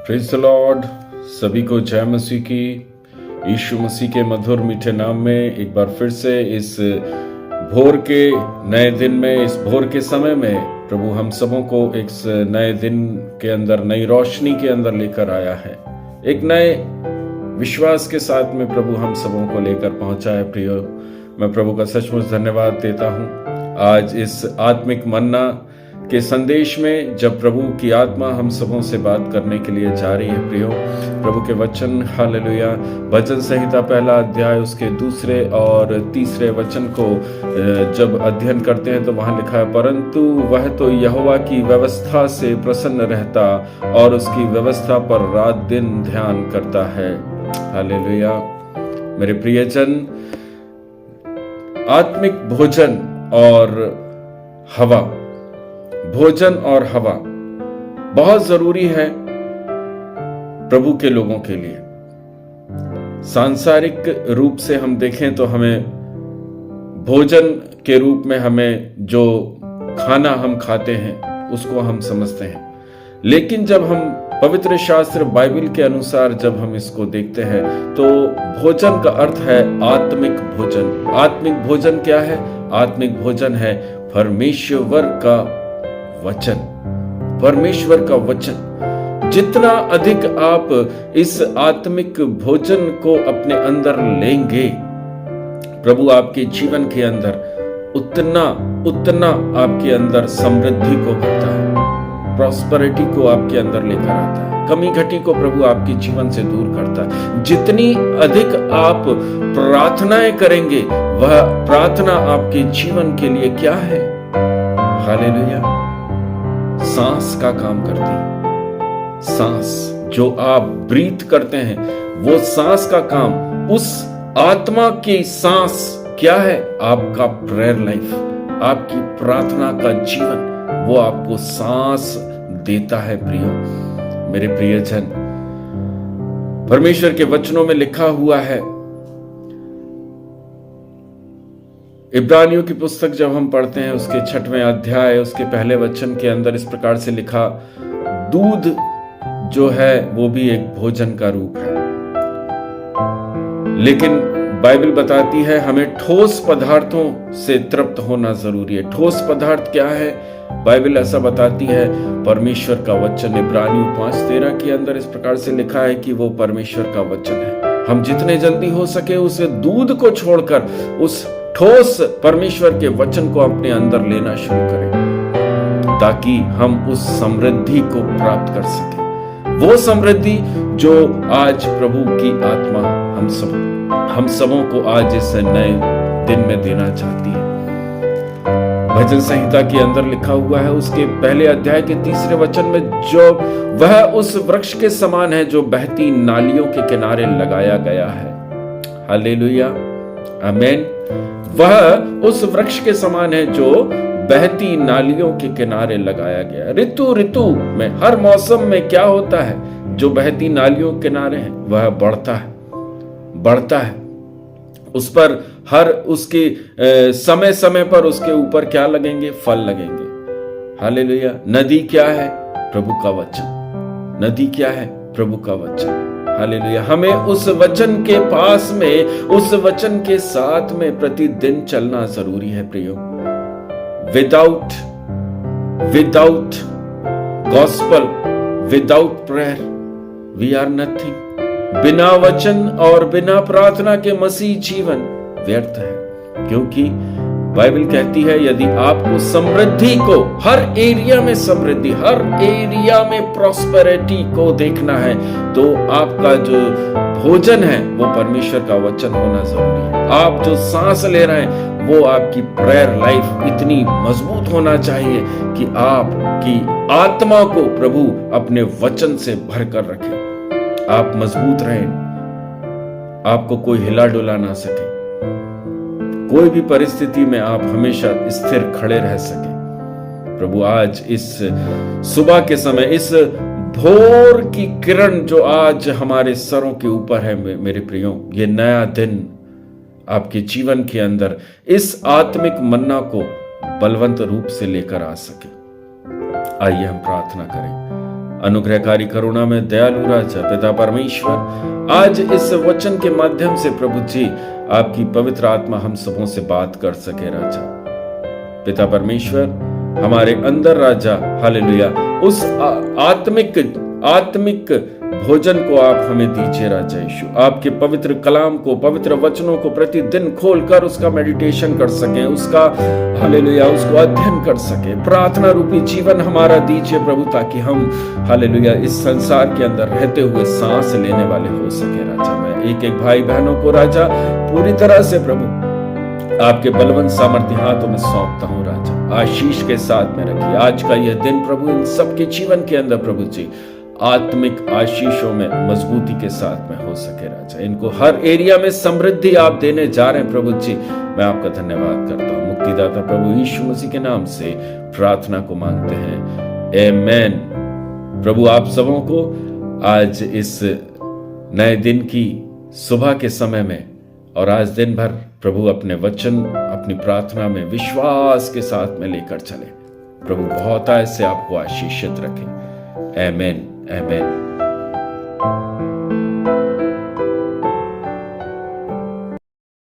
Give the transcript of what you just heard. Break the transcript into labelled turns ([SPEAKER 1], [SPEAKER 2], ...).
[SPEAKER 1] Praise the Lord. सभी को जय मसीह की। यीशु मसीह के मधुर मीठे नाम में एक बार फिर से इस भोर के नए दिन में, इस भोर के समय में प्रभु हम सबों को एक नए दिन के अंदर, नई रोशनी के अंदर लेकर आया है। एक नए विश्वास के साथ में प्रभु हम सबों को लेकर पहुंचा है। प्रियो, मैं प्रभु का सचमुच धन्यवाद देता हूं। आज इस आत्मिक मन्ना के संदेश में जब प्रभु की आत्मा हम सबों से बात करने के लिए जा रही है, प्रियो, प्रभु के वचन, हालेलुया, भजन संहिता पहला अध्याय उसके दूसरे और तीसरे वचन को जब अध्ययन करते हैं तो वहां लिखा है, परंतु वह तो यहोवा की व्यवस्था से प्रसन्न रहता और उसकी व्यवस्था पर रात दिन ध्यान करता है। हालेलुया। मेरे प्रियजन, आत्मिक भोजन और हवा, भोजन और हवा बहुत जरूरी है प्रभु के लोगों के लिए। सांसारिक रूप से हम देखें तो हमें भोजन के रूप में हमें जो खाना हम खाते हैं उसको हम समझते हैं, लेकिन जब हम पवित्र शास्त्र बाइबल के अनुसार जब हम इसको देखते हैं तो भोजन का अर्थ है आत्मिक भोजन। आत्मिक भोजन क्या है? आत्मिक भोजन है परमेश्वर का वचन। परमेश्वर का वचन। जितना अधिक आप इस आत्मिक भोजन को अपने अंदर लेंगे, प्रभु आपके जीवन के अंदर उतना आपके अंदर समृद्धि को भरता है, प्रॉस्पेरिटी को आपके अंदर लेकर आता है, कमी घटी को प्रभु आपके जीवन से दूर करता है। जितनी अधिक आप प्रार्थनाएं करेंगे, वह प्रार्थना आपके जीवन के लिए क्या है? हालेलुया, सांस का काम करती है। सांस जो आप ब्रीथ करते हैं, वो सांस का काम, उस आत्मा की सांस क्या है? आपका प्रेयर लाइफ, आपकी प्रार्थना का जीवन, वो आपको सांस देता है। प्रियो, मेरे प्रियजन, परमेश्वर के वचनों में लिखा हुआ है, इब्रानियों की पुस्तक जब हम पढ़ते हैं उसके 6वें अध्याय उसके पहले वचन के अंदर इस प्रकार से लिखा, दूध जो है वो भी एक भोजन का रूप है, लेकिन बाइबल बताती है हमें ठोस पदार्थों से तृप्त होना जरूरी है। ठोस पदार्थ क्या है? बाइबल ऐसा बताती है, परमेश्वर का वचन। इब्रानियों 5:13 के अंदर इस प्रकार से लिखा है कि वो परमेश्वर का वचन है। हम जितने जल्दी हो सके उसे दूध को छोड़कर उस ठोस परमेश्वर के वचन को अपने अंदर लेना शुरू करें, ताकि हम उस समृद्धि को प्राप्त कर सकें। वो समृद्धि जो आज प्रभु की आत्मा हम सबों को आज इस नए दिन में देना चाहती है। भजन संहिता के अंदर लिखा हुआ है उसके पहले अध्याय के तीसरे वचन में, जो वह उस वृक्ष के समान है जो बहती नालियों के किनारे लगाया गया है। हालेलुया, आमीन। वह उस वृक्ष के समान है जो बहती नालियों के किनारे लगाया गया। ऋतु ऋतु में, हर मौसम में क्या होता है? जो बहती नालियों के किनारे है वह बढ़ता है। उस पर हर उसके समय समय पर उसके ऊपर क्या लगेंगे? फल लगेंगे। हालेलुया। नदी क्या है? प्रभु का वचन। नदी क्या है? प्रभु का वचन। हालेलुया। हमें उस वचन के पास में, उस वचन के साथ में प्रतिदिन चलना जरूरी है। प्रियो, without gospel, without prayer we are nothing. बिना वचन और बिना प्रार्थना के मसीह जीवन व्यर्थ है, क्योंकि बाइबल कहती है यदि आपको समृद्धि को, हर एरिया में समृद्धि, हर एरिया में प्रॉस्पेरिटी को देखना है, तो आपका जो भोजन है वो परमेश्वर का वचन होना जरूरी है। आप जो सांस ले रहे हैं वो आपकी प्रेयर लाइफ इतनी मजबूत होना चाहिए कि आपकी आत्मा को प्रभु अपने वचन से भरकर रखे। आप मजबूत रहें, आपको कोई हिला डुला ना सके, कोई भी परिस्थिति में आप हमेशा स्थिर खड़े रह सके। प्रभु आज इस सुबह के समय, इस भोर की किरण जो आज हमारे सरों के ऊपर है, मेरे प्रियो, ये नया दिन आपके जीवन के अंदर इस आत्मिक मन्ना को बलवंत रूप से लेकर आ सके। आइए हम प्रार्थना करें। अनुग्रहकारी करुणा में दयालु राजा पिता परमेश्वर, आज इस वचन के माध्यम से प्रभु जी आपकी पवित्र आत्मा हम सबों से बात कर सके राजा। पिता परमेश्वर, हमारे अंदर राजा हालेलुया उस आत्मिक भोजन को आप हमें दीजिए राजा यीशु। आपके पवित्र कलाम को, पवित्र वचनों को प्रतिदिन खोलकर उसका मेडिटेशन कर सकें, उसका हालेलुया उसको अध्ययन कर सकें। प्रार्थना रूपी जीवन हमारा दीजिए प्रभु, ताकि हम हालेलुया इस संसार के अंदर रहते हुए सांस लेने वाले हो सके राजा। मैं एक एक भाई बहनों को राजा पूरी तरह से प्रभु आपके बलवंत सामर्थ्य हाथों में सौंपता हूं राजा। आशीष के साथ में रखिए आज का यह दिन प्रभु, इन सबके जीवन के अंदर प्रभु जी आत्मिक आशीषों में मजबूती के साथ में हो सके राजा। इनको हर एरिया में समृद्धि आप देने जा रहे हैं प्रभु जी, मैं आपका धन्यवाद करता हूं। मुक्तिदाता प्रभु यीशु मसीह के नाम से प्रार्थना को मांगते हैं, आमेन। प्रभु आप सबों को आज इस नए दिन की सुबह के समय में और आज दिन भर प्रभु अपने वचन, अपनी प्रार्थना में विश्वास के साथ में लेकर चले। प्रभु बहुत ऐसे आपको आशीषित रखे। आमेन, आमेन।